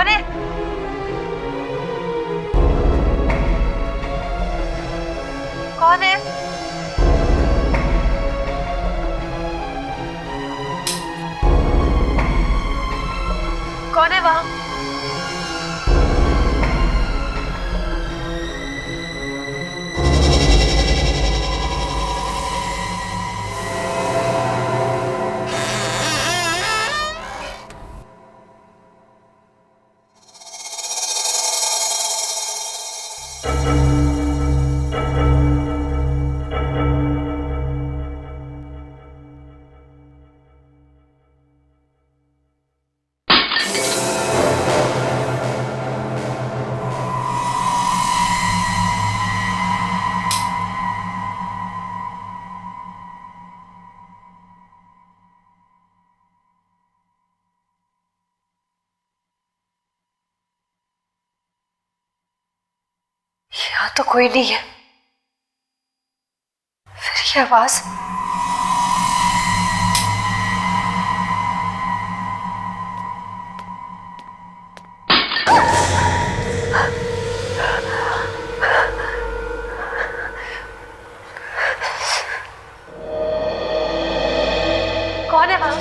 कौन है? कौन है? कौन है वहां? यहाँ तो कोई नहीं है। फिर ये आवाज? कौन है वहां?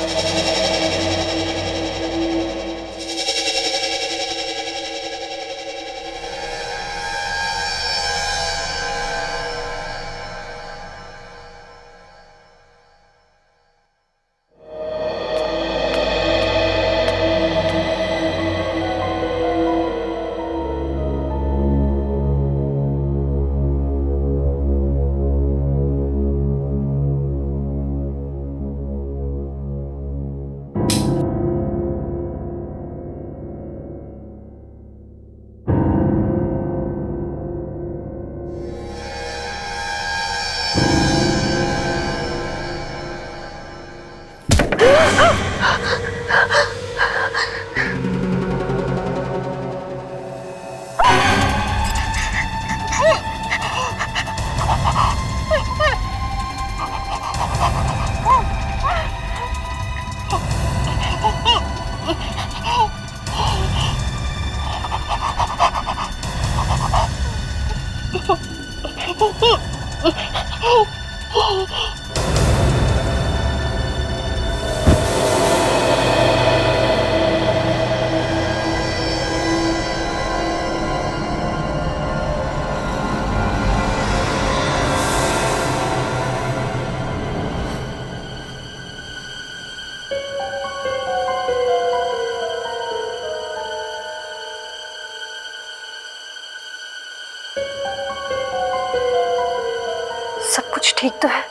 सब कुछ ठीक तो है,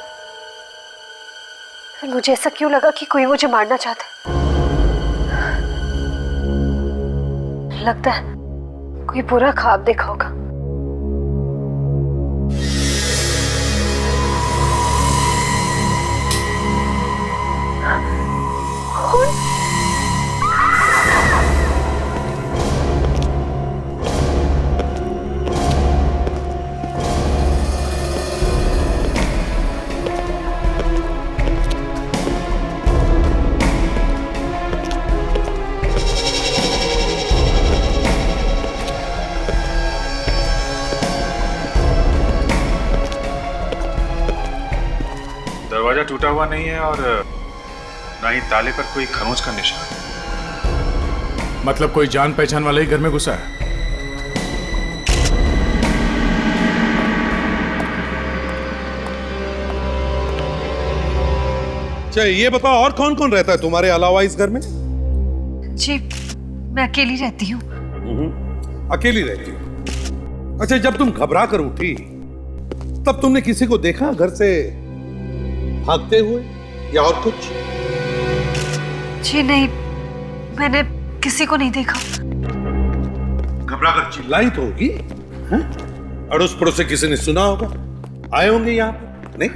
फिर मुझे ऐसा क्यों लगा कि कोई मुझे मारना चाहता है? लगता है कोई बुरा ख्वाब देखा होगा। दरवाजा टूटा हुआ नहीं है और ना ही ताले पर कोई खरोंच का निशान। मतलब कोई जान पहचान वाला ही घर में घुसा है। अच्छा ये बताओ, और कौन कौन रहता है तुम्हारे अलावा इस घर में? जी मैं अकेली रहती हूँ। अकेली रहती हो? अच्छा, जब तुम घबरा कर उठी तब तुमने किसी को देखा घर से भागते हुए या और कुछ? जी नहीं, मैंने किसी को नहीं देखा। घबरा कर चिल्लाई तो होगी? अड़ोस पड़ोस से किसी ने सुना होगा, आए होंगे यहाँ पर, नहीं?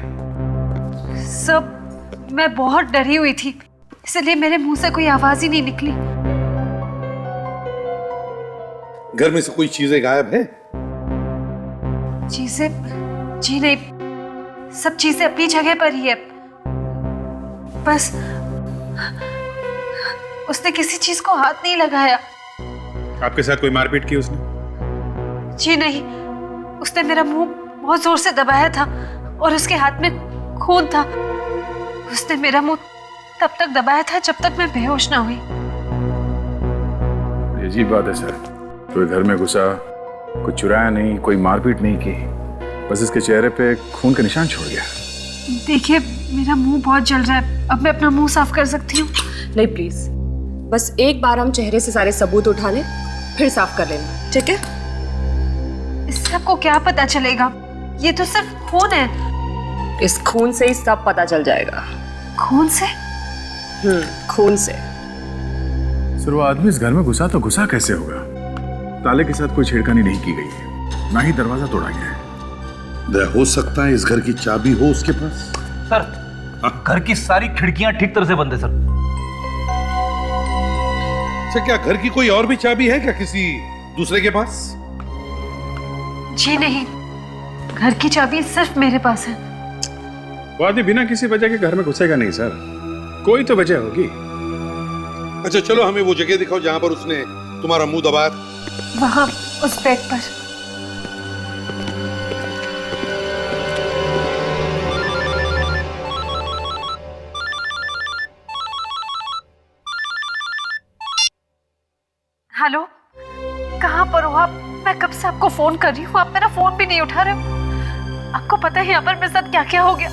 सब मैं बहुत डरी हुई थी, इसलिए मेरे मुंह से कोई आवाज ही नहीं निकली। घर में से कोई चीजें गायब है? चीजें? जी नहीं, सब चीजें अपनी जगह पर ही है। बस उसने किसी चीज को हाथ नहीं लगाया। आपके साथ कोई मारपीट की उसने? जी नहीं, उसने मेरा मुंह बहुत जोर से दबाया था और उसके हाथ में खून था। उसने मेरा मुंह तब तक दबाया था जब तक मैं बेहोश ना हुई। ये अजीब बात है सर, कोई घर में घुसा, कुछ चुराया नहीं, कोई मारपीट नहीं की, बस इसके चेहरे पे खून के निशान छोड़ गया। देखिए मेरा मुंह बहुत जल रहा है, अब मैं अपना मुंह साफ कर सकती हूँ? नहीं प्लीज, बस एक बार हम चेहरे से सारे सबूत उठा लें, फिर साफ कर लेना, ठीक है? इससे आपको क्या पता चलेगा? ये तो सिर्फ खून है। इस खून से ही सब पता चल जाएगा। खून से? खून से। सर वो आदमी इस घर में घुसा तो घुसा कैसे होगा? ताले के साथ कोई छेड़खानी नहीं की गई है, ना ही दरवाजा तोड़ा गया है। हो सकता है इस घर की चाबी हो उसके पास। सर घर की सारी खिड़कियां ठीक तरह से बंद है सर। अच्छा, क्या घर की कोई और भी चाबी है क्या किसी दूसरे के पास? जी नहीं, घर की चाबी सिर्फ मेरे पास है। वो आदमी बिना किसी वजह के घर में घुसेगा नहीं सर, कोई तो वजह होगी। अच्छा चलो, हमें वो जगह दिखाओ जहां पर उसने तुम्हारा मुंह दबाया। वहां उस बेड पर। हेलो, कहाँ पर हो आप? मैं कब से आपको फोन कर रही हूँ, आप मेरा फोन भी नहीं उठा रहे हो। आपको पता है यहाँ पर मेरे साथ क्या क्या हो गया?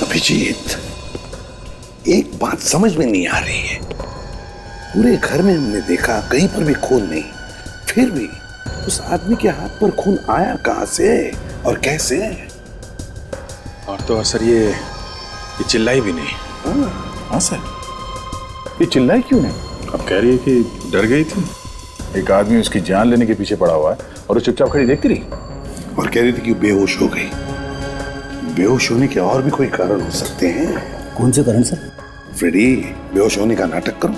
अभिजीत, एक बात समझ में नहीं आ रही है। पूरे घर में हमने देखा, कहीं पर भी खून नहीं, फिर भी उस आदमी के हाथ पर खून आया कहां से और कैसे? और तो सर ये चिल्लाई भी नहीं। हाँ सर, ये चिल्लाई क्यों नहीं? अब कह रही है कि डर गई थी। एक आदमी उसकी जान लेने के पीछे पड़ा हुआ है और वो चुपचाप खड़ी देखती रही और कह रही थी कि बेहोश हो गई। बेहोश होने के और भी कोई कारण हो सकते हैं। कौन से कारण सर? फ्रेडी, बेहोश होने का नाटक करो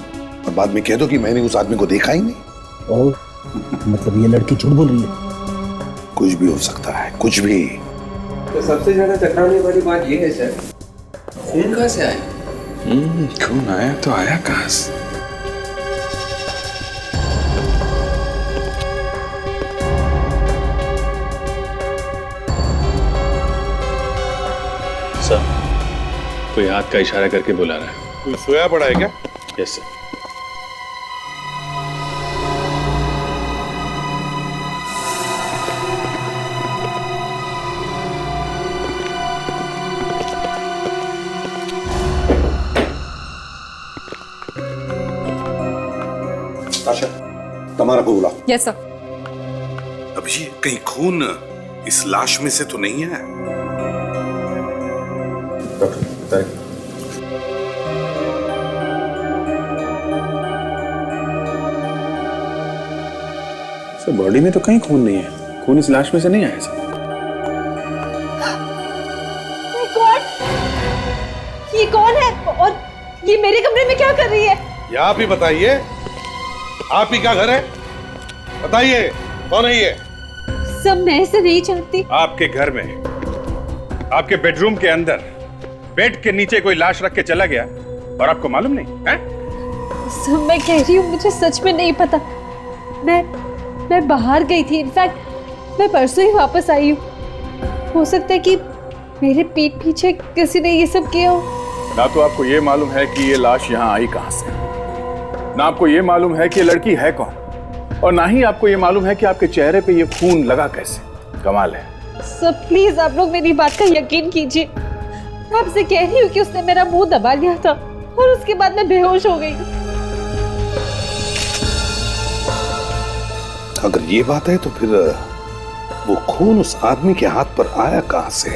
और बाद में कह दो कि मैंने उस आदमी को देखा ही नहीं। और मतलब ये लड़की झूठ बोल रही है? कुछ भी हो सकता है, कुछ भी। तो सबसे ज्यादा चकराने वाली बात ये है सर, खून कहाँ से आया? खून आया तो आया कहाँ से? सर, कोई हाथ का इशारा करके बुला रहा है। कोई सोया पड़ा है क्या? Yes sir. आशा, तमारा को बुला। Yes sir. अभिजीत, कहीं खून इस लाश में से तो नहीं है? डॉक्टर बताइए। सर बॉडी में तो कहीं खून नहीं है, खून इस लाश में से नहीं आया सर। ये कौन है और ये मेरे कमरे में क्या कर रही है? ये आप ही बताइए, आप ही का घर है? बताइए कौन है ये? सब मैं इसे नहीं जानती। आपके घर में, आपके बेडरूम के अंदर, बेड के नीचे कोई लाश रख के चला गया और आपको मालूम नहीं है? सब मैं कह रही हूँ, मुझे सच में नहीं पता। मैं बाहर गई थी, इनफैक्ट मैं परसों ही वापस आई हूँ। हो सकता है कि मेरे पीठ पीछे किसी ने ये सब किया हो। ना तो आपको ये मालूम है कि ये लाश यहाँ आई कहाँ से, ना आपको ये मालूम है कि ये लड़की है कौन, और ना ही आपको ये मालूम है कि आपके चेहरे पे ये खून लगा कैसे। कमाल है। सब प्लीज आप लोग मेरी बात का यकीन कीजिए। मैं आपसे कह रही हूँ कि उसने मेरा मुंह दबा दिया था और उसके बाद मैं बेहोश हो गई। अगर ये बात है तो फिर वो खून उस आदमी के हाथ पर आया कहां से?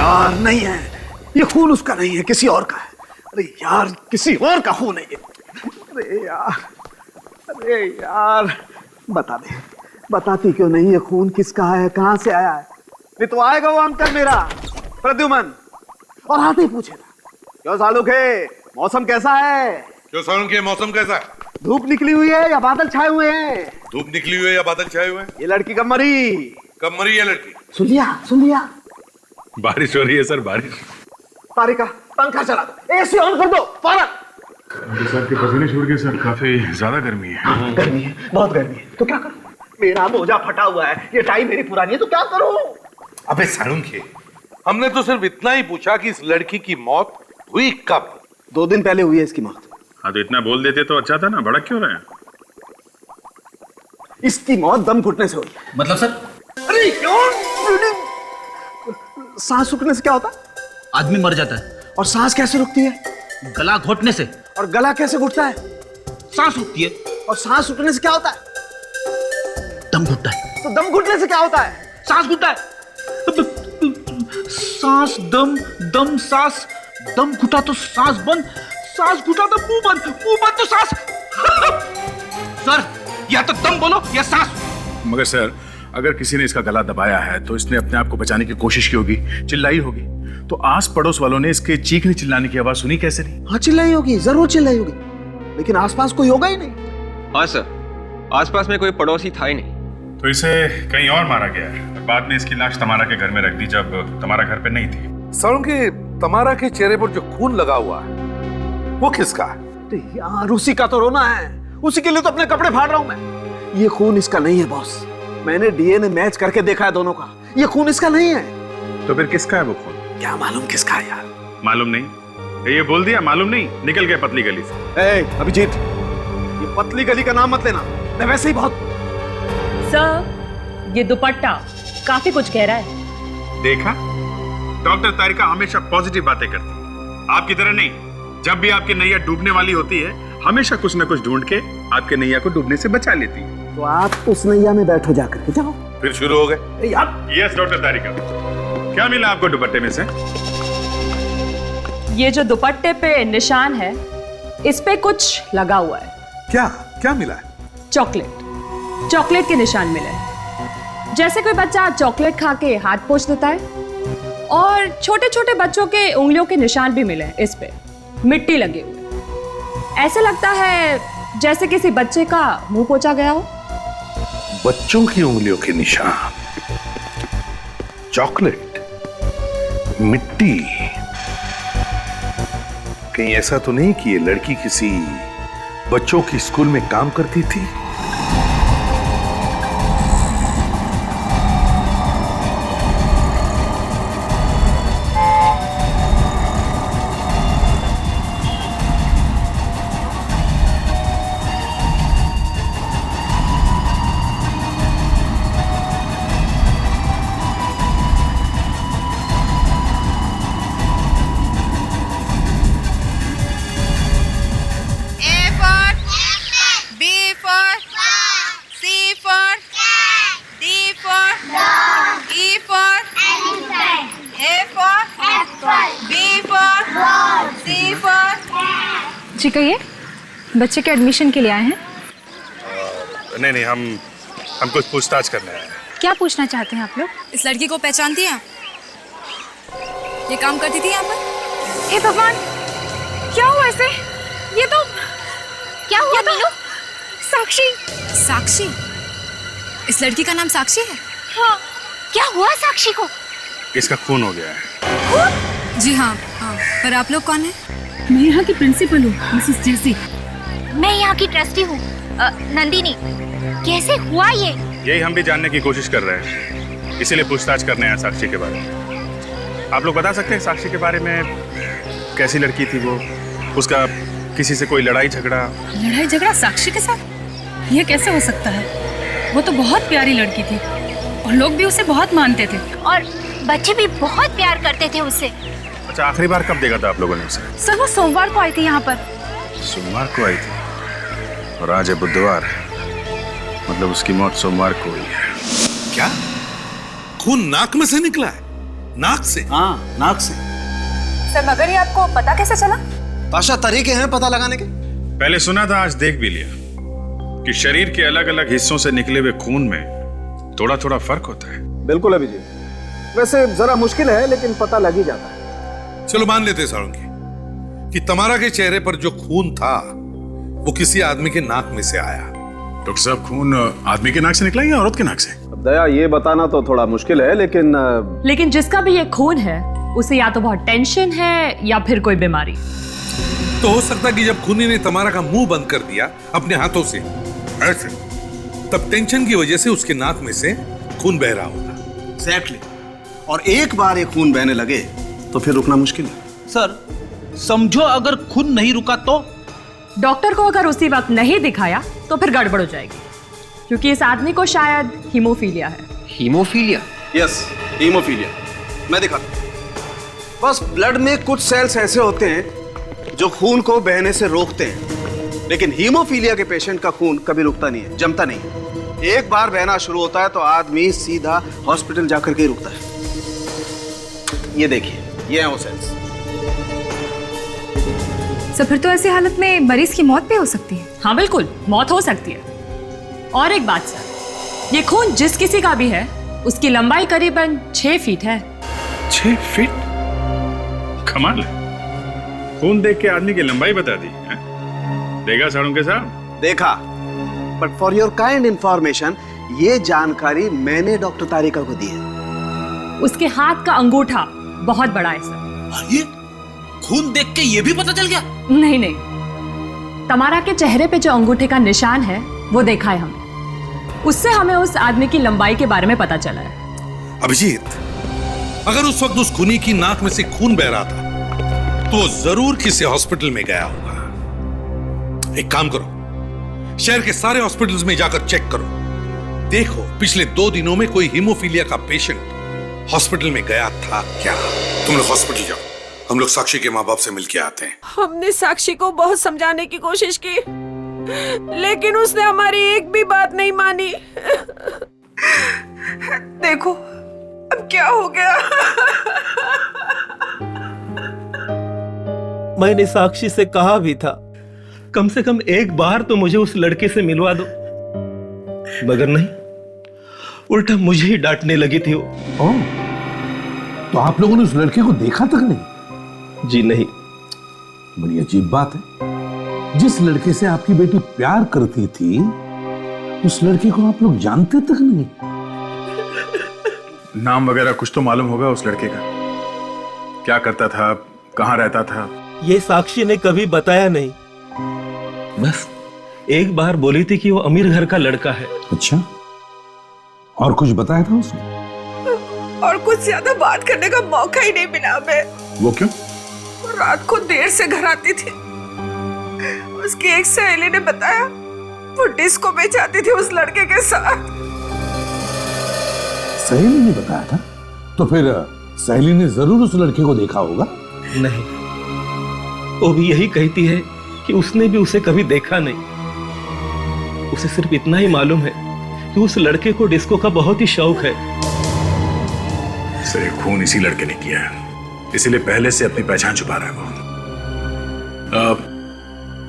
यार नहीं है, ये खून उसका नहीं है, किसी और का है। अरे यार किसी और का खून है ये। अरे यार बता दे, बताती क्यों नहीं ये खून किसका है, कहां से आया है? नहीं तो आएगा वो अंकल मेरा प्रद्युमन और आते ही पूछेगा, क्यों सालुखे मौसम कैसा है? क्यों सालुखे मौसम कैसा है? धूप निकली हुई है या बादल छाए हुए हैं? धूप निकली हुई है या बादल छाए हुए हैं? ये लड़की कब मरी? कब मरी है लड़की? सुन लिया। बारिश हो रही है सर, बारिश। तारिका पंखा चला दो, एसी ऑन कर दो फौरन। सर के पसीने छूट गए सर, काफी ज्यादा गर्मी है। गर्मी है, बहुत गर्मी है, तो क्या करूं? मेरा मोजा फटा हुआ है, ये टाई मेरी पुरानी है, तो क्या करूं? अबे सालुंखे, हमने तो सिर्फ इतना ही पूछा कि इस लड़की की मौत हुई कब? 2 दिन पहले हुई है इसकी मौत। हाँ तो इतना बोल देते तो अच्छा था ना, भड़क क्यों रहे हैं? इसकी मौत दम घुटने से हुई। मतलब सर? अरे क्यों? सांस रुकने से क्या होता है? आदमी मर जाता है। और सांस कैसे रुकती है? गला घोटने से। और गला कैसे घुटता है? सांस रुकती है। और सांस रुकने से क्या होता है? दम घुटता है। तो दम घुटने से क्या होता है? सांस घुटता है। सांस दम, दम सांस, दम घुटा तो सांस बंद, सांस घुटा तो मुंह बंद, मुंह बंद तो सांस। सर या तो दम बोलो या सांस। मगर सर अगर किसी ने इसका गला दबाया है तो इसने अपने आप को बचाने की कोशिश की होगी, चिल्लाई होगी, तो आस पड़ोस वालों ने इसके चीखने चिल्लाने की आवाज सुनी कैसे नहीं? हाँ चिल्लाई होगी, जरूर चिल्लाई होगी, लेकिन आसपास कोई होगा ही नहीं। हाँ सर, आसपास में कोई पड़ोसी था ही नहीं। तो इसे कहीं और मारा गया है और बाद में इसकी लाश तमारा के घर में रख दी जब तमारा घर पे नहीं थी। सालुंखे, तमारा के चेहरे पर जो खून लगा हुआ है वो किसका है? यार उसी का तो रोना है, उसी के लिए तो अपने कपड़े फाड़ रहा हूं मैं। ये खून इसका नहीं है बॉस, मैंने डीएनए मैच करके देखा है दोनों का, ये खून इसका नहीं है। तो फिर किसका है वो खून? क्या मालूम किसका है यार? मालूम नहीं? ये बोल दिया मालूम नहीं, निकल गए पतली गली से। अभिजीत, ये पतली गली का नाम मत लेना, मैं वैसे ही बहुत। सर ये दुपट्टा काफी कुछ कह रहा है। देखा, डॉक्टर तारिका हमेशा पॉजिटिव बातें करती है, आपकी तरह नहीं। जब भी आपकी नैया डूबने वाली होती है हमेशा कुछ न कुछ ढूंढ के आपके नैया को डूबने से बचा लेती है। तो आप उस नैया में बैठो जाकर के, जाओ। फिर शुरू हो गए यार। यस डॉक्टर तारिका, क्या मिला आपको दुपट्टे में से? ये जो दुपट्टे पे निशान है इस पे कुछ लगा हुआ है। क्या मिला है? चॉकलेट के निशान मिले। जैसे कोई बच्चा चॉकलेट खा के हाथ पोंछ देता है, और छोटे छोटे बच्चों के उंगलियों के निशान भी मिले इस पे, मिट्टी लगे हुए। ऐसे लगता है जैसे किसी बच्चे का मुंह पोंछा गया हो। बच्चों की उंगलियों के निशान, चॉकलेट, मिट्टी, कहीं ऐसा तो नहीं कि ये लड़की किसी बच्चों की स्कूल में काम करती थी? जी कहिए, बच्चे के एडमिशन के लिए आए हैं? नहीं हम कुछ पूछताछ करने आए हैं। क्या पूछना चाहते हैं आप लोग? इस लड़की को पहचानती हैं आप? ये काम करती थी यहाँ पर? हे भगवान, क्या हुआ इसे? ये तो क्या हुआ? मीनू, साक्षी। साक्षी? इस लड़की का नाम साक्षी है? हाँ, क्या हुआ साक्षी को? इसका खून हो गया है। जी हाँ, पर आप लोग कौन हैं? मैं यहाँ की प्रिंसिपल हूँ, मिसेस जेसी। मैं यहाँ की ट्रस्टी हूँ, नंदिनी। कैसे हुआ ये? यही हम भी जानने की कोशिश कर रहे हैं, इसीलिए पूछताछ करने आए साक्षी के बारे में। आप लोग बता सकते हैं साक्षी के बारे में? कैसी लड़की थी वो? उसका किसी से कोई लड़ाई झगड़ा साक्षी के साथ? ये कैसे हो सकता है? वो तो बहुत प्यारी लड़की थी और लोग भी उसे बहुत मानते थे, और बच्चे भी बहुत प्यार करते थे उससे। अच्छा, आखिरी बार कब देखा था आप लोगों ने उसे? सर वो सोमवार को आई थी यहाँ पर। सोमवार को आई थी और आज है बुधवार, मतलब उसकी मौत सोमवार को हुई है। क्या? खून नाक में से निकला है? नाक से? हाँ, नाक से। सर मगर ये आपको पता कैसे चला? ताशा, तरीके हैं पता लगाने के। पहले सुना था, आज देख भी लिया कि शरीर के अलग अलग हिस्सों से निकले हुए खून में थोड़ा थोड़ा फर्क होता है। बिल्कुल अभिजीत, वैसे जरा मुश्किल है लेकिन पता लग ही जाता है। चलो मान लेते हैं साळुंखे कि तमारा के चेहरे पर जो खून था वो किसी आदमी के नाक में से आया। डॉक्टर साहब, खून आदमी के नाक से निकला या औरत के नाक से? अब दया, ये बताना तो थोड़ा मुश्किल है लेकिन जिसका भी ये खून है उसे या तो बहुत टेंशन है या फिर कोई बीमारी। तो हो सकता है कि जब खूनी ने तमारा का मुंह बंद कर दिया अपने हाथों से ऐसे, तब टेंशन की वजह से उसके नाक में से खून बह रहा होगा। एग्जैक्टली। और एक बार ये खून बहने लगे तो फिर रुकना मुश्किल है। सर समझो अगर खून नहीं रुका तो? डॉक्टर को अगर उसी वक्त नहीं दिखाया तो फिर गड़बड़ हो जाएगी, क्योंकि इस आदमी को शायद हीमोफीलिया है। हीमोफीलिया? Yes, haemophilia. मैं दिखाता हूं। बस ब्लड में कुछ सेल्स ऐसे होते हैं जो खून को बहने से रोकते हैं, लेकिन हीमोफीलिया के पेशेंट का खून कभी रुकता नहीं है, जमता नहीं है। एक बार बहना शुरू होता है तो आदमी सीधा हॉस्पिटल जाकर के ही रुकता है। ये देखिए, ये हैं वो सेल्स। सर फिर तो ऐसी हालत में मरीज की मौत भी हो सकती है। हाँ बिल्कुल, मौत हो सकती है। और एक बात सर, ये खून जिस किसी का भी है उसकी लंबाई करीबन 6 फीट है। 6 फीट? कमाल है, खून देख के आदमी की लंबाई बता दी है? देखा साळुंखे साहब? देखा, but for your kind information ये जानकारी मैंने डॉक्टर तारिका को दी है। उसके हाथ का अंगूठा बहुत बड़ा है सर। ये खून देख के ये भी पता चल गया? नहीं नहीं, तमारा के चेहरे पे जो अंगूठे का निशान है वो देखा है हमने, उससे हमें उस आदमी की लंबाई के बारे में पता चला है। अभिजीत, अगर उस वक्त उस खूनी की नाक में से खून बह रहा था तो जरूर किसी हॉस्पिटल में गया होगा। एक काम करो, शहर के सारे हॉस्पिटल्स में जाकर चेक करो, देखो पिछले 2 दिनों में कोई हीमोफीलिया का पेशेंट हॉस्पिटल में गया था क्या। तुम लोग हॉस्पिटल जाओ, हम लोग साक्षी के माँ बाप से मिलके आते हैं। हमने साक्षी को बहुत समझाने की कोशिश की, लेकिन उसने हमारी एक भी बात नहीं मानी। देखो अब क्या हो गया। मैंने साक्षी से कहा भी था कम से कम एक बार तो मुझे उस लड़के से मिलवा दो, मगर नहीं, उल्टा मुझे ही डांटने लगी थी वो। ओह, तो आप लोगों ने उस लड़के को देखा तक नहीं? जी नहीं। बड़ी अजीब बात है, जिस लड़के से आपकी बेटी प्यार करती थी उस लड़के को आप लोग जानते तक नहीं। नाम वगैरह कुछ तो मालूम होगा उस लड़के का? क्या करता था, कहाँ रहता था? ये साक्षी ने कभी बताया नहीं, बस एक बार बोली थी कि वो अमीर घर का लड़का है। अच्छा, और कुछ बताया था उसने? और कुछ ज्यादा बात करने का मौका ही नहीं मिला हमें। वो क्यों? रात को देर से घर आती थी। उसकी एक सहेली ने बताया वो डिस्को में जाती थी उस लड़के के साथ। सहेली ने बताया था? तो फिर सहेली ने जरूर उस लड़के को देखा होगा। नहीं, वो भी यही कहती है कि उसने भी उसे कभी देखा नहीं। उसे सिर्फ इतना ही मालूम है कि उस लड़के को डिस्को का बहुत ही शौक है। सर, खून इसी लड़के ने किया है, इसीलिए पहले से अपनी पहचान छुपा रहा है वो।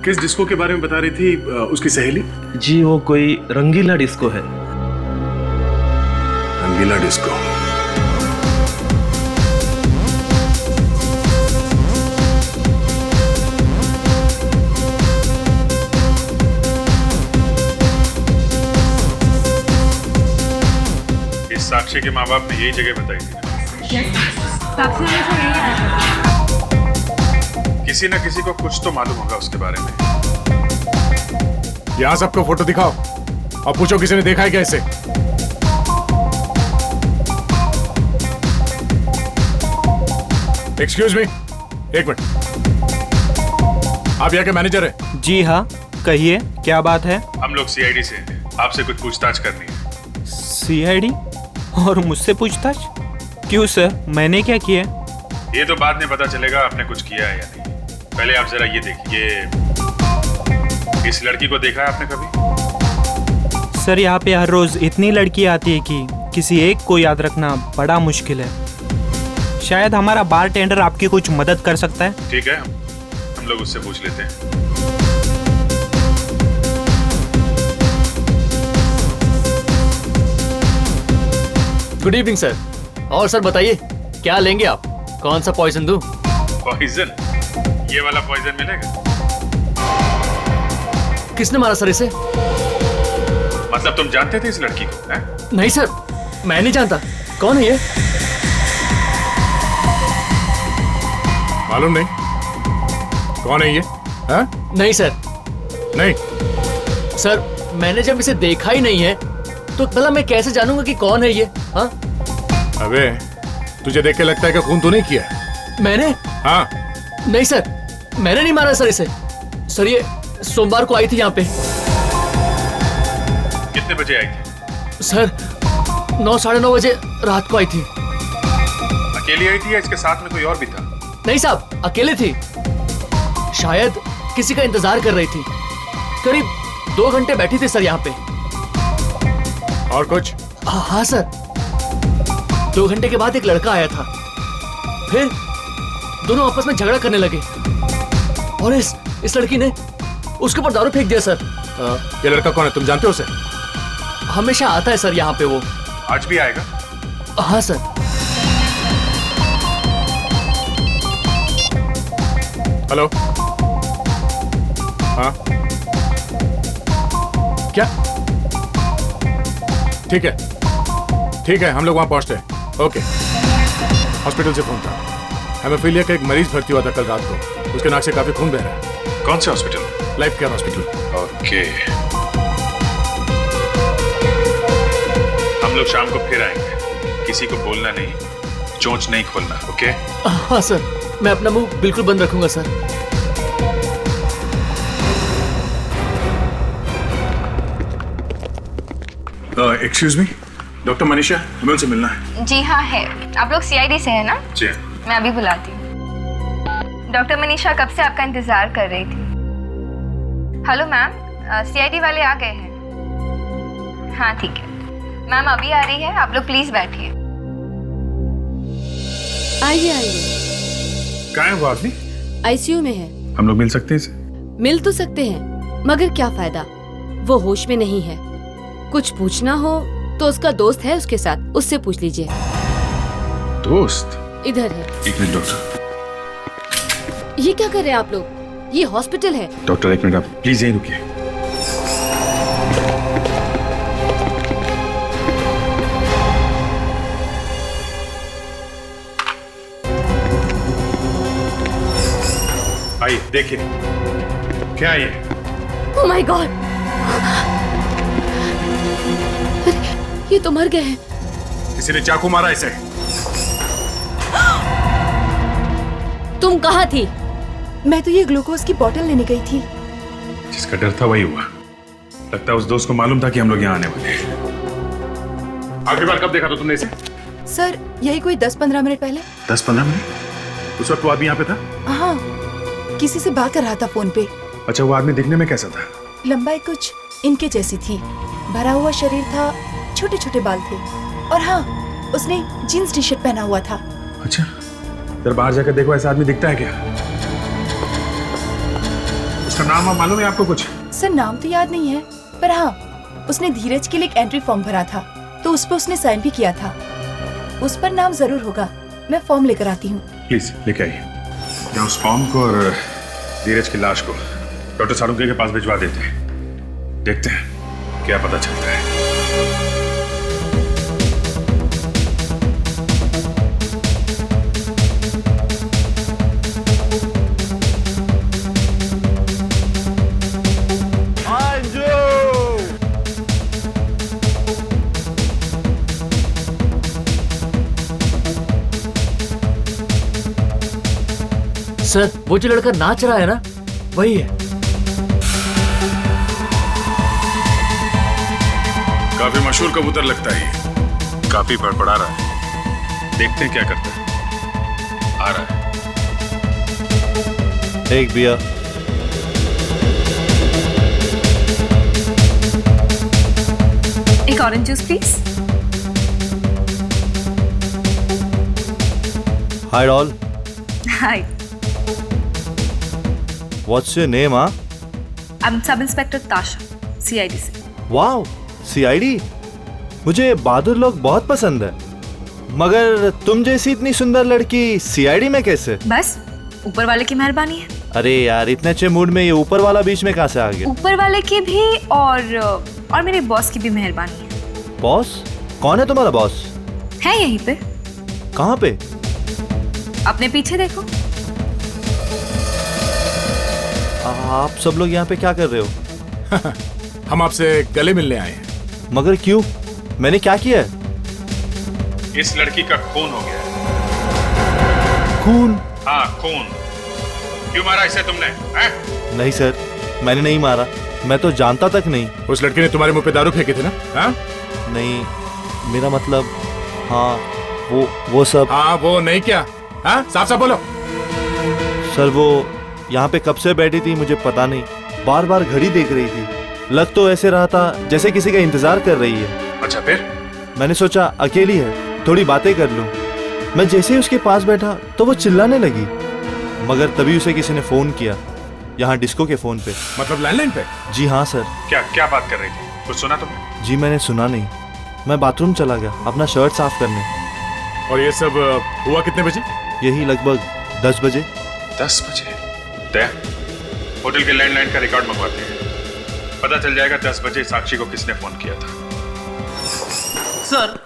किस डिस्को के बारे में बता रही थी उसकी सहेली? जी वो कोई रंगीला डिस्को है। रंगीला डिस्को? इस साक्षी के माँ बाप ने यही जगह बताई थी। किसी न किसी को कुछ तो मालूम होगा उसके बारे में। यहां सबको फोटो दिखाओ और पूछो किसी ने देखा है क्या इसे। एक्सक्यूज मी, एक मिनट। आप यहाँ के मैनेजर हैं? जी हाँ, कहिए क्या बात है? हम लोग सीआईडी से हैं, आपसे कुछ पूछताछ करनी है। सीआईडी? और मुझसे पूछताछ? क्यों सर, मैंने क्या किया? ये तो बाद में पता चलेगा आपने कुछ किया है या नहीं। पहले आप जरा ये देखिए, इस लड़की को देखा है आपने कभी? सर यहाँ पे हर रोज इतनी लड़की आती है कि किसी एक को याद रखना बड़ा मुश्किल है। शायद हमारा बार टेंडर आपकी कुछ मदद कर सकता है। ठीक है, हम लोग उससे पूछ लेते हैं। Good evening sir. और सर बताइए क्या लेंगे आप? कौन सा पॉइजन दूं? पॉइजन? ये वाला पॉइजन मिलेगा? किसने मारा सर इसे? मतलब तुम जानते थे इस लड़की को? है? नहीं सर, मैं नहीं जानता। कौन है ये? मालूम नहीं कौन है ये? हा? नहीं सर। नहीं सर, मैंने जब इसे देखा ही नहीं है तो भला मैं कैसे जानूंगा कि कौन है ये? हाँ? अबे तुझे देख के लगता है कि खून तो नहीं किया? मैंने? हाँ। नहीं सर, मैंने नहीं मारा सर इसे। सर ये सोमवार को आई थी यहाँ पे। कितने बजे आई थी? सर 9 साढ़े 9 बजे रात को आई थी। अकेली आई थी या इसके साथ में कोई और भी था? नहीं साहब, अकेले थी। शायद किसी का इंतजार कर रही थी। करीब 2 घंटे बैठी थी सर यहाँ पे। और कुछ? हाँ सर, 2 घंटे के बाद एक लड़का आया था। फिर दोनों आपस में झगड़ा करने लगे और इस लड़की ने उसके ऊपर दारू फेंक दिया सर। ये लड़का कौन है, तुम जानते हो उसे? हमेशा आता है सर यहाँ पे वो। आज भी आएगा? हाँ सर। हेलो। हाँ क्या? ठीक है, हम लोग वहां पहुंचते हैं। ओके। हॉस्पिटल से फोन था। हेमोफीलिया का एक मरीज भर्ती हुआ था कल रात को। उसके नाक से काफी खून बह रहा है। कौन से hospital? Life care hospital. Okay, हम लोग शाम को फिर आएंगे। किसी को बोलना नहीं, चोंच नहीं खोलना। ओके? हाँ सर, मैं अपना मुंह बिल्कुल बंद रखूंगा sir. Excuse me, doctor Manisha, हमें उनसे मिलना है। जी हाँ है। आप लोग सीआईडी से है ना? जी। मैं अभी बुलाती हूँ। डॉक्टर मनीषा कब से आपका इंतजार कर रही थी। हेलो मैम, सीआईडी वाले आ गए हैं। हाँ ठीक है मैम, अभी आ रही है। आप लोग प्लीज बैठिए। आइए। कहाँ है वो आदमी? आईसीयू में है। हम लोग मिल सकते हैं इसे? मिल तो सकते हैं, मगर क्या फायदा, वो होश में नहीं है। कुछ पूछना हो तो उसका दोस्त है उसके साथ, उससे पूछ लीजिए। दोस्त? इधर है। एक मिनट डॉक्टर। ये क्या कर रहे हैं आप लोग? ये हॉस्पिटल है। डॉक्टर एक मिनट, आप प्लीज यहीं रुकिए। आइए देखिए, क्या है ये? ओह माय गॉड, ये तो मर गए हैं। किसी ने चाकू मारा इसे। तुम कहाँ थी? मैं तो ये ग्लूकोज की बोतल लेने गई थी। जिसका डर था वही हुआ। लगता है उस दोस्त को मालूम था कि हम लोग यहाँ आने वाले हैं। आखिरी बार कब देखा था तुमने इसे? सर यही कोई 10-15 मिनट पहले। 10-15 मिनट? उस वक्त वो आदमी यहाँ पे था? हाँ, किसी से बात कर रहा था फोन पे। अच्छा, वो आदमी दिखने में कैसा था? लंबाई कुछ इनके जैसी थी, भरा हुआ शरीर था, छोटे छोटे बाल थे, और हाँ उसने जीन्स टी शर्ट पहना हुआ था। अच्छा, जरा बाहर जाकर देखो ऐसा आदमी दिखता है क्या? उसका नाम मालूम है आपको कुछ? सर नाम तो याद नहीं है, पर हाँ उसने धीरज के लिए एक एंट्री फॉर्म भरा था, तो उस पर उसने साइन भी किया था। उस पर नाम जरूर होगा, मैं फॉर्म लेकर आती हूँ। प्लीज लेके आइए। या उस फॉर्म को और धीरज की लाश को डॉक्टर सालुंके के पास भिजवा देते हैं। देखते हैं क्या पता चलता है। सर वो जो लड़का नाच रहा है ना, वही है। काफी मशहूर कबूतर लगता है ये। काफी बड़बड़ा रहा है। देखते हैं क्या करता है। आ रहा है। एक बिया। एक orange juice please. Hi doll. Hi. What's your name, huh? I'm Sub Inspector Tasha, CID से. Wow, CID. मुझे बहादुर लोग बहुत पसंद है, मगर तुम जैसी इतनी सुंदर लड़की CID में कैसे? बस ऊपर वाले की मेहरबानी है. अरे यार, इतने अच्छे मूड में ये ऊपर वाला बीच में कहाँ से आ गया? ऊपर वाले की भी और मेरे बॉस की भी मेहरबानी है. बॉस? कौन है तुम्हारा बॉस? है यहीं पे. कहाँ पे? अपने पीछे देखो. आप सब लोग यहाँ पे क्या कर रहे हो? हम आपसे गले मिलने आए हैं. मगर क्यों? मैंने क्या किया है? इस लड़की का खून हो गया है. खून? हाँ, खून. क्यों मारा इसे तुमने? नहीं सर, मैंने नहीं मारा. मैं तो जानता तक नहीं. उस लड़की ने तुम्हारे मुंह पे दारू फेंके थे ना? हाँ? नहीं, मेरा मतलब, हाँ वो सब. हाँ वो नहीं क्या? हाँ, साफ साफ बोलो. सर वो यहाँ पे कब से बैठी थी मुझे पता नहीं. बार बार घड़ी देख रही थी. लग तो ऐसे रहा था जैसे किसी का इंतजार कर रही है. अच्छा फिर? मैंने सोचा अकेली है, थोड़ी बातें कर लूं. मैं जैसे ही उसके पास बैठा तो वो चिल्लाने लगी. मगर तभी उसे किसी ने फोन किया, यहाँ डिस्को के फोन पे. मतलब लैंडलाइन पे? जी हाँ सर. क्या बात कर रही थी? कुछ सुना तुमने? जी मैंने सुना नहीं. मैं बाथरूम चला गया अपना शर्ट साफ करने. और ये सब हुआ कितने बजे? यही लगभग 10 बजे. 10 बजे? तय होटल के लैंडलाइन का रिकॉर्ड मंगवाते हैं, पता चल जाएगा 10 बजे साक्षी को किसने फोन किया था. सर,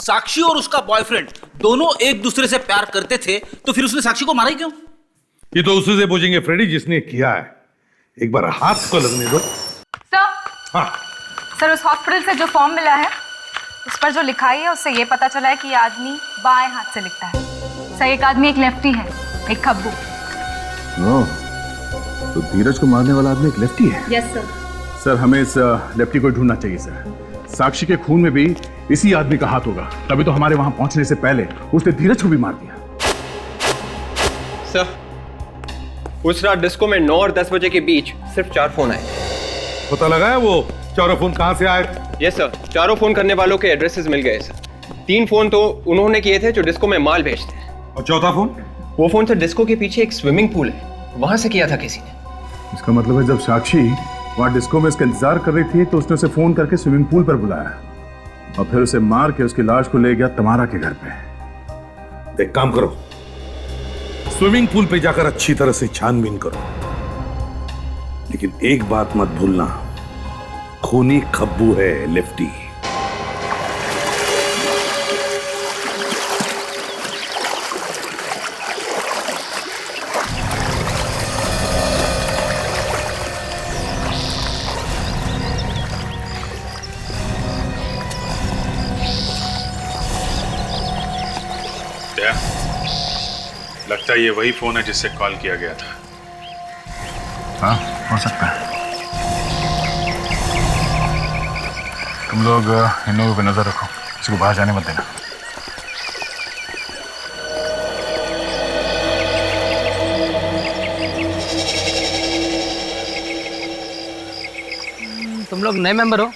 साक्षी और उसका बॉयफ्रेंड दोनों एक दूसरे से प्यार करते थे, तो फिर उसने साक्षी को मारा ही क्यों? ये तो उसी से पूछेंगे फ्रेडी जिसने किया है. एक बार हाथ को लगने दो. सर. हाँ. सर, उस हॉस्पिटल से जो फॉर्म मिला है उस पर जो लिखाई है उससे ये पता चला है कि ये आदमी बाएं हाथ से लिखता है. सर, एक आदमी एक लेफ्टी है, एक खब्बू. तो धीरज को मारने वाला आदमी एक लेफ्टी है? Yes sir. सर हमें इस लेफ्टी को ढूंढना चाहिए सर. साक्षी के खून में भी इसी आदमी का हाथ होगा, तभी तो हमारे वहां पहुंचने से पहले उसने धीरज को भी मार दिया. सर, उस रात डिस्को में 9 और 10 बजे के बीच सिर्फ 4 फोन आए. पता लगा है वो चारों फोन कहां से आए? यस सर, चारों फोन करने वालों के एड्रेसेस मिल गए सर. 3 फोन तो उन्होंने किए थे जो डिस्को में माल बेचते हैं. और चौथा फोन? वो फोन तो डिस्को के पीछे एक स्विमिंग पूल है, वहां से किया था किसी ने. इसका मतलब है जब साक्षी वहां डिस्को में इसका इंतजार कर रही थी तो उसने उसे फोन करके स्विमिंग पूल पर बुलाया और फिर उसे मार के उसकी लाश को ले गया तमारा के घर पे. एक काम करो, स्विमिंग पूल पे जाकर अच्छी तरह से छानबीन करो, लेकिन एक बात मत भूलना, खूनी खब्बू है लेफ्टी. लगता है ये वही फोन है जिससे कॉल किया गया था. हाँ, हो सकता है. तुम लोग इन लोगों पे नजर रखो, किसी को बाहर जाने मत देना. तुम लोग नए मेंबर हो?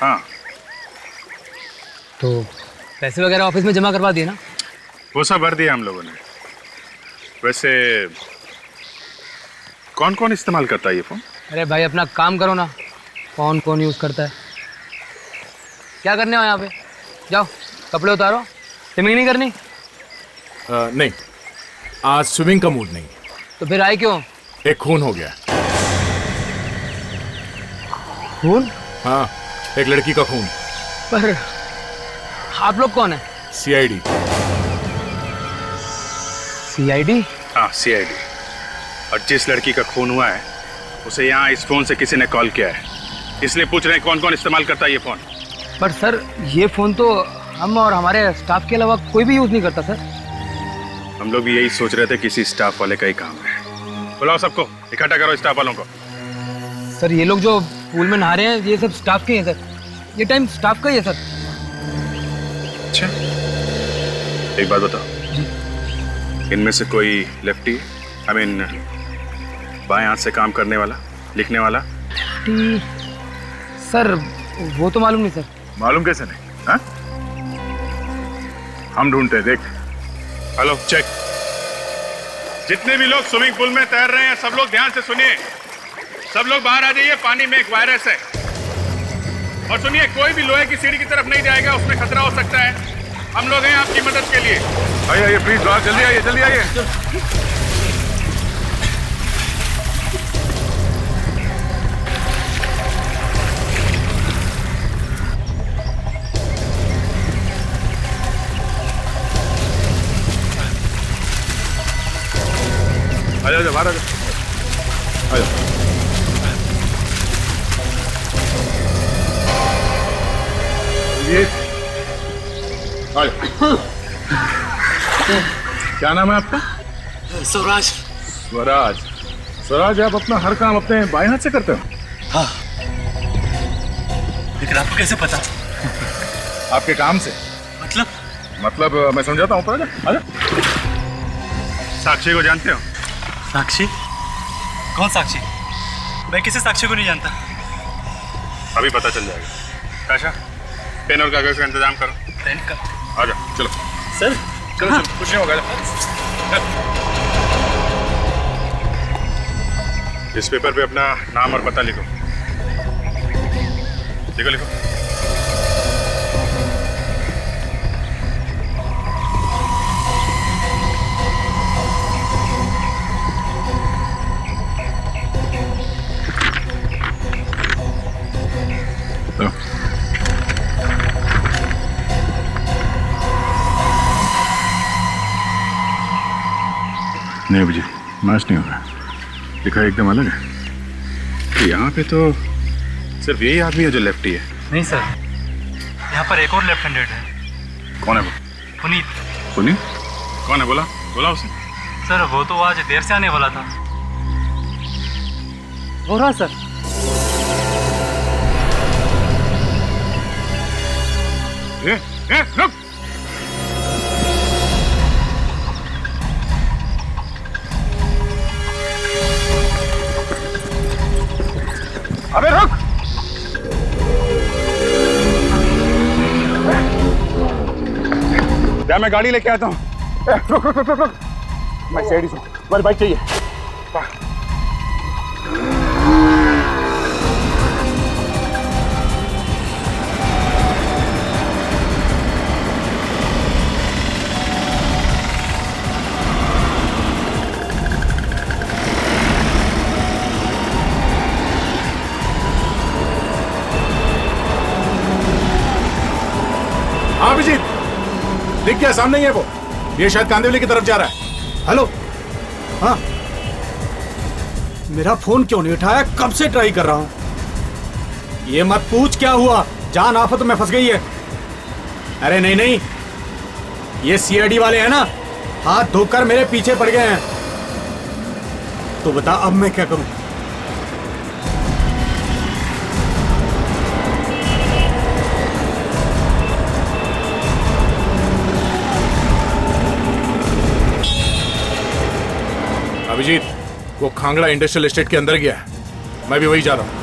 हाँ. तो पैसे वगैरह ऑफिस में जमा करवा दिए ना? वो सब भर दिया हम लोगों ने. वैसे कौन कौन इस्तेमाल करता है ये फोन? अरे भाई अपना काम करो ना. कौन कौन यूज करता है? क्या करने हो यहाँ पे? जाओ कपड़े उतारो. स्विमिंग नहीं करनी? नहीं, आज स्विमिंग का मूड नहीं. तो फिर आए क्यों? एक खून हो गया. खून? हाँ, एक लड़की का खून. पर आप लोग कौन है? CID. CID? हाँ, CID. और जिस लड़की का खून हुआ है उसे यहाँ इस फोन से किसी ने कॉल किया है, इसलिए पूछ रहे हैं कौन कौन इस्तेमाल करता है ये फोन. पर सर ये फोन तो हम और हमारे स्टाफ के अलावा कोई भी यूज नहीं करता सर. हम लोग भी यही सोच रहे थे किसी स्टाफ वाले का ही काम है. बुलाओ सबको, इकट्ठा करो स्टाफ वालों को. सर ये लोग जो पूल में नहा रहे हैं ये सब स्टाफ के हैं सर. ये टाइम स्टाफ का ही है सर. अच्छा, एक बात बताओ, इनमें से कोई लेफ्टी, आई मीन बाएं हाथ से काम करने वाला, लिखने वाला? सर वो तो मालूम नहीं सर. मालूम कैसे नहीं? हाँ? हम ढूंढते हैं. देख, हेलो चेक। जितने भी लोग स्विमिंग पूल में तैर रहे हैं सब लोग ध्यान से सुनिए। सब लोग बाहर आ जाइए, पानी में एक वायरस है। और सुनिए, कोई भी लोहे की सीढ़ी की तरफ नहीं जाएगा, उसमें खतरा हो सकता है। हम लोग हैं आपकी मदद के लिए। आइए आइए प्लीज बाहर, जल्दी आइए, जल्दी आइए। आ जाओ बाहर, आ जाओ, आ जाओ। ये आ जाओ। क्या नाम है आपका? स्वराज। स्वराज। स्वराज, आप अपना हर काम अपने बाएं हाथ से करते हो? हाँ। लेकिन आपको कैसे पता? आपके काम से। मतलब मैं समझाता हूँ, तो आजा। साक्षी को जानते हो? साक्षी? कौन साक्षी? मैं किसी साक्षी को नहीं जानता। अभी पता चल जाएगा। काशा, पेन और कागज का इंतजाम करो। पेन का? आ जाओ, चलो। सर? चलो चलो, कुछ नहीं होगा। इस पेपर पे अपना नाम और पता लिखो। लिखो लिखो। नहीं अभिजीत, मैच नहीं हो रहा। लिखा एकदम अलग है। यहाँ पे तो सिर्फ यही आदमी है जो लेफ्टी है। नहीं सर, यहाँ पर एक और लेफ्ट हैंडेड है। कौन है वो? पुनीत। पुनीत? कौन है? बोला बोला उसे। सर वो तो आज देर से आने वाला था। हो रहा सर। रुक। अबे रुक। क्या मैं गाड़ी लेके आता हूँ। रुक रुक रुक रुक रुक। मैं सीआईडी से, तुम्हारी बाइक चाहिए। हाँ अभिजीत, दिख गया, सामने ही है वो। ये शायद कांदिवली की तरफ जा रहा है। हेलो। हाँ, मेरा फोन क्यों नहीं उठाया? कब से ट्राई कर रहा हूं। ये मत पूछ क्या हुआ, जान आफत में फंस गई है। अरे नहीं नहीं, ये सीआईडी वाले हैं ना, हाथ धोकर मेरे पीछे पड़ गए हैं। तो बता अब मैं क्या करूं? अभिजीत, वो खांगड़ा इंडस्ट्रियल एस्टेट के अंदर गया है। मैं भी वही जा रहा हूं।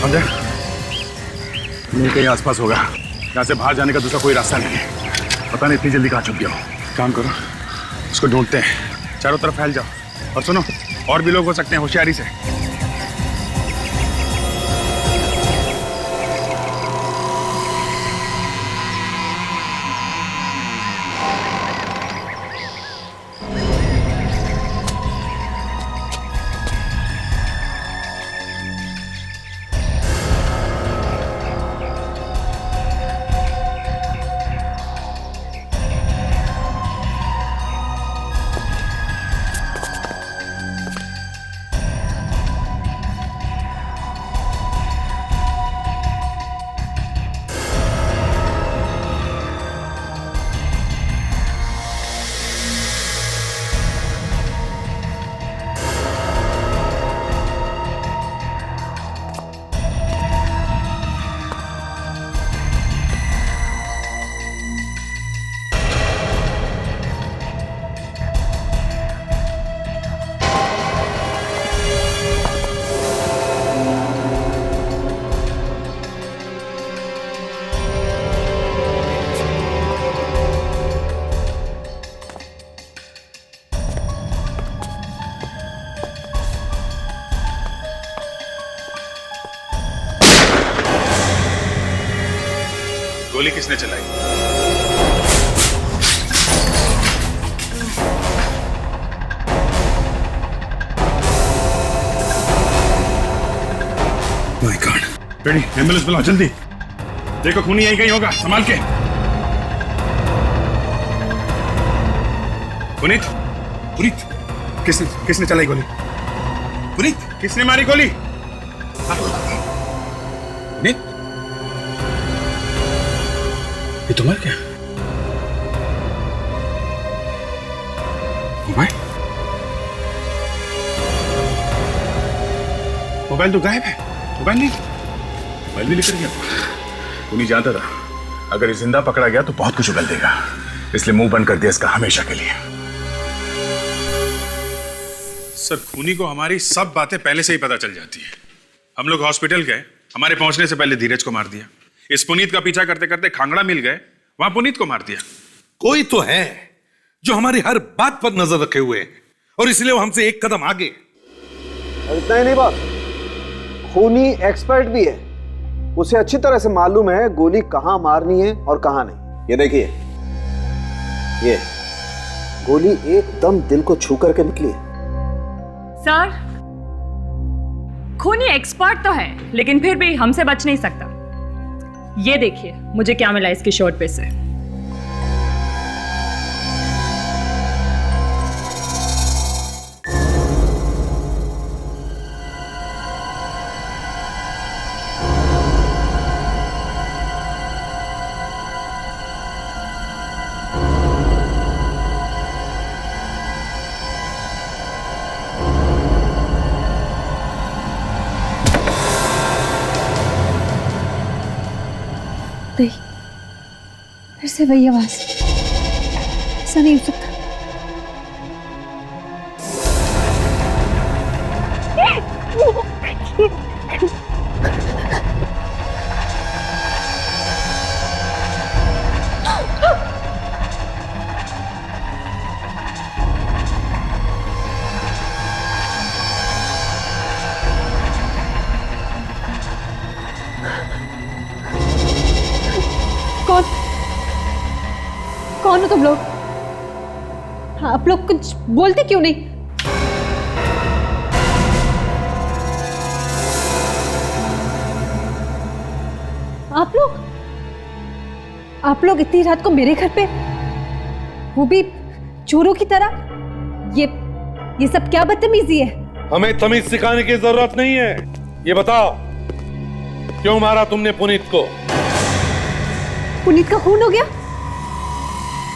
समझा? नहीं, कहीं आसपास होगा। यहाँ से बाहर जाने का दूसरा कोई रास्ता नहीं है। पता नहीं इतनी जल्दी कहाँ छुप गया हो। काम करो, उसको ढूंढते हैं। चारों तरफ फैल जाओ। और सुनो, और भी लोग हो सकते हैं, होशियारी से। गोली किसने चलाई? My God. रेडी, एम्बुलेंस बुलाओ जल्दी। देखो खूनी यहीं कहीं होगा, संभाल के। पुनीत, पुनीत, किसने चलाई गोली? पुनीत, किसने मारी गोली? पुनीत, ये तो मर गया। मोबाइल तो गायब है। मोबाइल भी लेकर गया। पुनीत जानता था अगर ये जिंदा पकड़ा गया तो बहुत कुछ उगल देगा, इसलिए मुंह बंद कर दिया इसका हमेशा के लिए। सर, खूनी को हमारी सब बातें पहले से ही पता चल जाती है। हम लोग हॉस्पिटल गए, हमारे पहुंचने से पहले धीरज को मार दिया। इस पुनीत का पीछा करते करते खांगड़ा मिल गए, वहां पुनीत को मार दिया। कोई तो है जो हमारी हर बात पर नजर रखे हुए है और इसलिए वो हमसे एक कदम आगे। और इतना ही नहीं बॉस, खूनी एक्सपर्ट भी है। उसे अच्छी तरह से मालूम है गोली कहां मारनी है और कहां नहीं। ये देखिए, ये गोली एकदम दिल को छू करके निकली है। सर, खूनी एक्सपर्ट तो है लेकिन फिर भी हमसे बच नहीं सकता। ये देखिए मुझे क्या मिला इसकी शर्ट पे से। नहीं, फिर से वही आवाज। ऐसा नहीं हो सकता। कौन हो तुम लोग? हाँ, आप लोग कुछ बोलते क्यों नहीं? आप लोग इतनी रात को मेरे घर पे, वो भी चोरों की तरह? ये सब क्या बदतमीजी है? हमें तमीज सिखाने की जरूरत नहीं है। ये बताओ क्यों मारा तुमने पुनीत को? पुनीत का खून हो गया?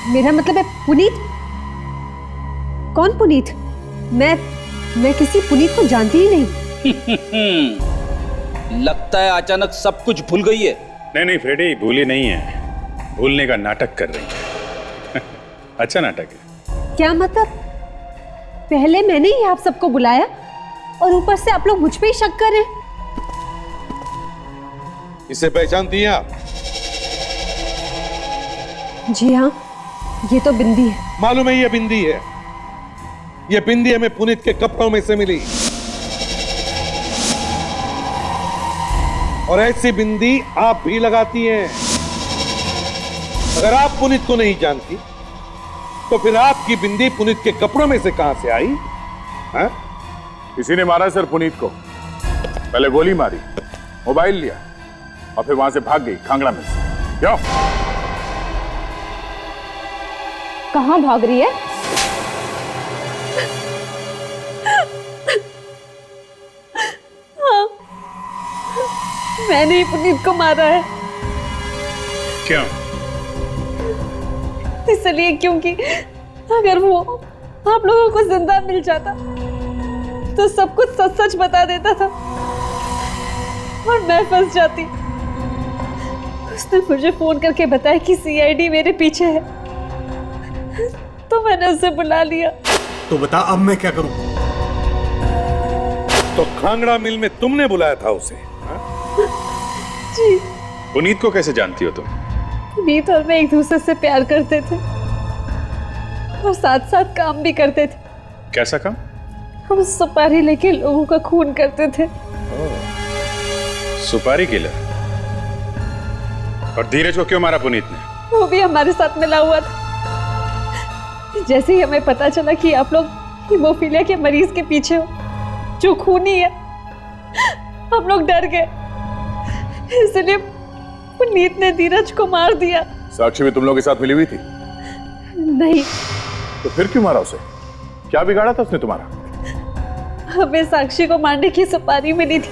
मेरा मतलब है पुनीत? कौन पुनीत? मैं किसी पुनीत को जानती ही नहीं। लगता है अचानक सब कुछ भूल गई है। नहीं फ्रेडी, भूली नहीं है, भूलने का नाटक कर रही है। अच्छा नाटक है। क्या मतलब? पहले मैंने ही आप सबको बुलाया और ऊपर से आप लोग मुझ पे ही शक कर रहे हैं। इसे पहचानती हैं आप? जी हाँ, ये तो बिंदी है। मालूम है ये बिंदी है। ये बिंदी हमें पुनीत के कपड़ों में से मिली और ऐसी बिंदी आप भी लगाती हैं। अगर आप पुनीत को नहीं जानती तो फिर आपकी बिंदी पुनीत के कपड़ों में से कहां से आई? हाँ? किसी ने मारा सर पुनीत को। पहले गोली मारी, मोबाइल लिया और फिर वहां से भाग गई खांगड़ा में से। क्यों? कहां भाग रही है? हाँ, मैंने ही पुनीत को मारा है। क्यों? इसलिए क्योंकि अगर वो आप लोगों को जिंदा मिल जाता तो सब कुछ सच सच बता देता था और मैं फंस जाती। उसने मुझे फोन करके बताया कि सीआईडी मेरे पीछे है, तो मैंने उसे बुला लिया। तो बता अब मैं क्या करूं? तो खांगड़ा मिल में तुमने बुलाया था उसे? जी। पुनीत को कैसे जानती हो तुम? पुनीत और मैं एक दूसरे से प्यार करते थे और साथ साथ काम भी करते थे। कैसा काम? हम सुपारी लेके लोगों का खून करते थे। सुपारी किलर? और धीरज को क्यों मारा पुनीत ने? वो भी हमारे साथ मिला हुआ था। जैसे ही हमें पता चला कि आप लोग हीमोफीलिया के मरीज के पीछे हो जो खूनी है, हम लोग डर गए, इसलिए पुनीत ने धीरज को मार दिया। साक्षी भी तुम लोग के साथ मिली हुई थी? नहीं। तो फिर क्यों मारा उसे? क्या बिगाड़ा था उसने तुम्हारा? हमें साक्षी को मारने की सुपारी मिली थी।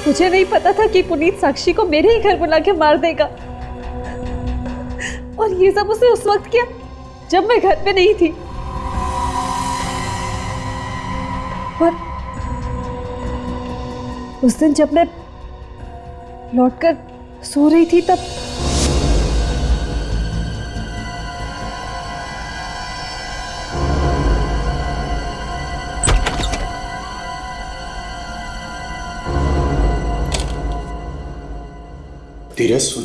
मुझे नहीं पता था कि पुनीत साक्षी को मेरे ही घर बुला के मार देगा, और ये सब उसने उस वक्त किया जब मैं घर पे नहीं थी। और उस दिन जब मैं लौटकर सो रही थी तब धीरज सुन,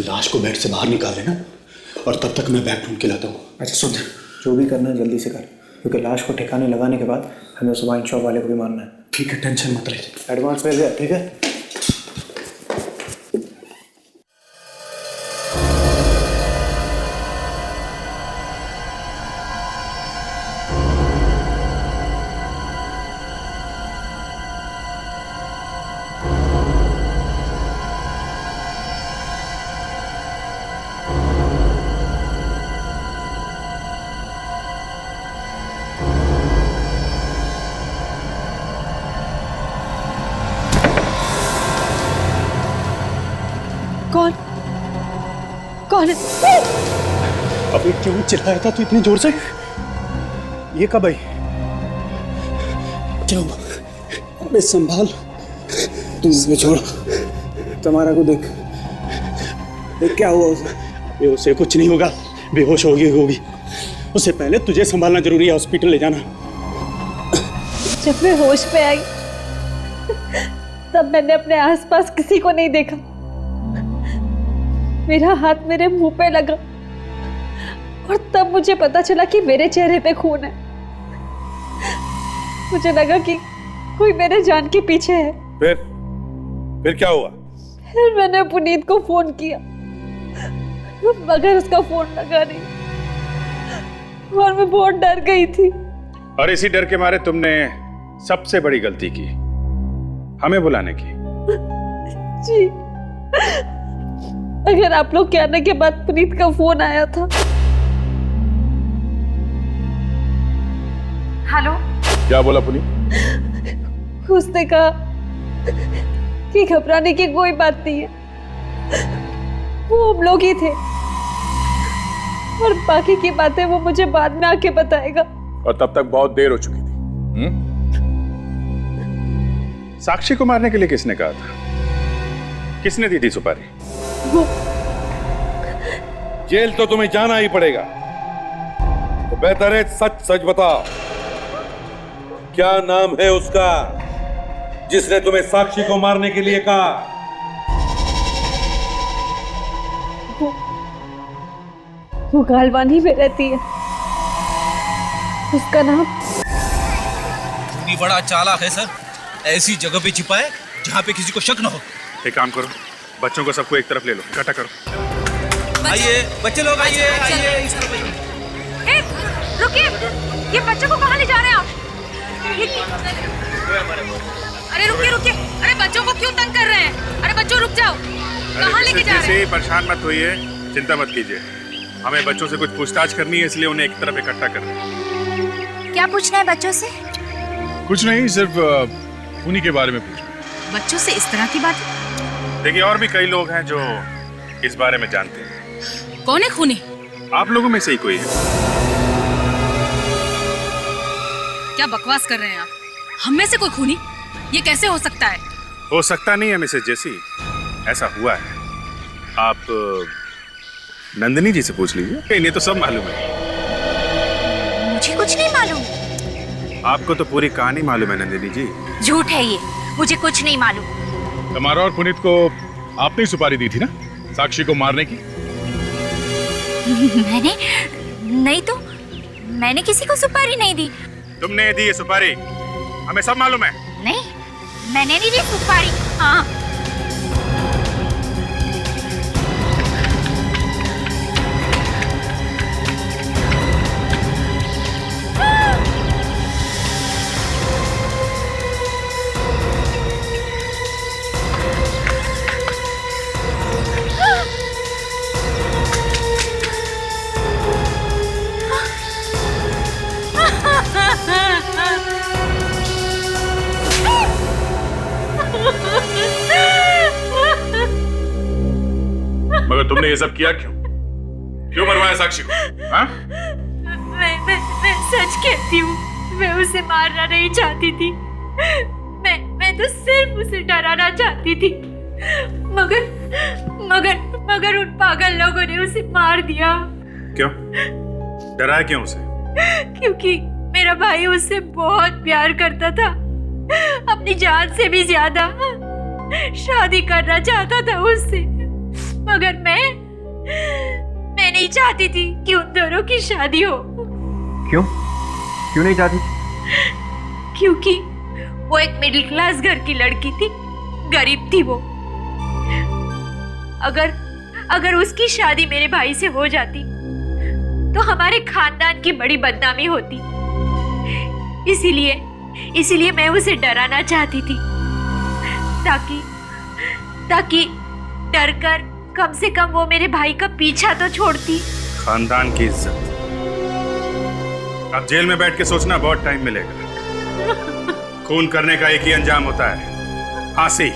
लाश को बेड से बाहर निकाल लेना और तब तक मैं बैग ढूंढ के लाता हूँ। अच्छा सुन, जो भी करना है जल्दी से कर, क्योंकि लाश को ठिकाने लगाने के बाद हमें उस वाइन शॉप वाले को भी मारना है। ठीक है, टेंशन मत ले। एडवांस भेज दे, ठीक है? कौन कौन है? अबे क्यों चिल्लाया था तू इतनी जोर से? ये कब आई? क्या हुआ? अबे संभाल, तू इसमें छोड़। तुम्हारा को देख, देख क्या हुआ उसे? उसे कुछ नहीं होगा, बेहोश होगी। उससे पहले तुझे संभालना जरूरी है, हॉस्पिटल ले जाना। जब मैं होश पे आई तब मैंने अपने आसपास किसी को नहीं देखा। मेरा हाथ मेरे मुंह पे लगा और तब मुझे पता चला कि मेरे चेहरे पे खून है। मुझे लगा कि कोई मेरे जान के पीछे है। फिर क्या हुआ? फिर मैंने पुनीत को फोन किया, मगर उसका फोन लगा नहीं और मैं बहुत डर गई थी। और इसी डर के मारे तुमने सबसे बड़ी गलती की, हमें बुलाने की। जी, अगर आप लोग के आने के बाद पुनीत का फोन आया था। हेलो, क्या बोला पुनीत? उसने कहा कि घबराने की कोई बात नहीं है, वो हम लोग ही थे और बाकी की बातें वो मुझे बाद में आके बताएगा। और तब तक बहुत देर हो चुकी थी। साक्षी को मारने के लिए किसने कहा था? किसने दी थी सुपारी? वो जेल तो तुम्हें जाना ही पड़ेगा, तो बेहतर है सच सच बताओ, क्या नाम है उसका जिसने तुम्हें साक्षी को मारने के लिए कहा? वो गालवानी में रहती है, उसका नाम। खूनी बड़ा चालाक है सर, ऐसी जगह पे छिपा है जहाँ पे किसी को शक ना हो। एक काम करो, बच्चों को सबको एक तरफ ले लो, इकट्ठा करो। आइए बच्चे लोग, आइए आइए। रुकिए, ये बच्चों को कहाँ ले जा रहे हैं आप? अरे रुकिए रुकिए, अरे बच्चों को क्यों तंग कर रहे हैं? अरे बच्चों रुक जाओ, कहाँ लेके जा रहे हैं? परेशान मत होइए, चिंता मत कीजिए, हमें बच्चों से कुछ पूछताछ करनी है, इसलिए उन्हें एक तरफ इकट्ठा कर रहे हैं। क्या पूछना है बच्चों से? कुछ नहीं, सिर्फ उन्हीं के बारे में पूछना। बच्चों से इस तरह की बात? देखिए, और भी कई लोग हैं जो इस बारे में जानते हैं। कौन है खूनी? आप लोगों में से ही कोई है। क्या बकवास कर रहे हैं आप? हम में से कोई खूनी? ये कैसे हो सकता है? हो सकता नहीं है मिसेस जेसी, ऐसा हुआ है। आप नंदिनी जी से पूछ लीजिए, इन्हें तो सब मालूम है। मुझे कुछ नहीं मालूम। आपको तो पूरी कहानी मालूम है नंदिनी जी। झूठ है ये, मुझे कुछ नहीं मालूम। तुम्हारा और पुनीत को आपने सुपारी दी थी ना साक्षी को मारने की? मैंने नहीं तो, मैंने किसी को सुपारी नहीं दी। तुमने दी ये सुपारी, हमें सब मालूम है। नहीं, मैंने नहीं दी सुपारी। हाँ, मगर तुमने ये सब किया क्यों? क्यों मरवाया साक्षी को? हाँ? मैं सच कहती हूँ, मैं उसे मारना नहीं चाहती थी। मैं तो सिर्फ उसे डराना चाहती थी, मगर उन पागल लोगों ने उसे मार दिया। क्यों? डराया क्यों उसे? क्योंकि मेरा भाई उससे बहुत प्यार करता था, अपनी जान से भी ज्यादा। शादी करना चाहता था उससे, मगर मैं नहीं चाहती थी कि उन दोनों की शादी हो। क्यों नहीं चाहती? क्योंकि वो एक मिडिल क्लास घर की लड़की थी, गरीब थी वो। अगर उसकी शादी मेरे भाई से हो जाती तो हमारे खानदान की बड़ी बदनामी होती। इसीलिए मैं उसे डराना चाहती थी, ताकि डरकर कम से कम वो मेरे भाई का पीछा तो छोड़ती। खानदान की इज्जत। अब जेल में बैठ के सोचना बहुत टाइम मिलेगा। खून करने का एक ही अंजाम होता है, फांसी।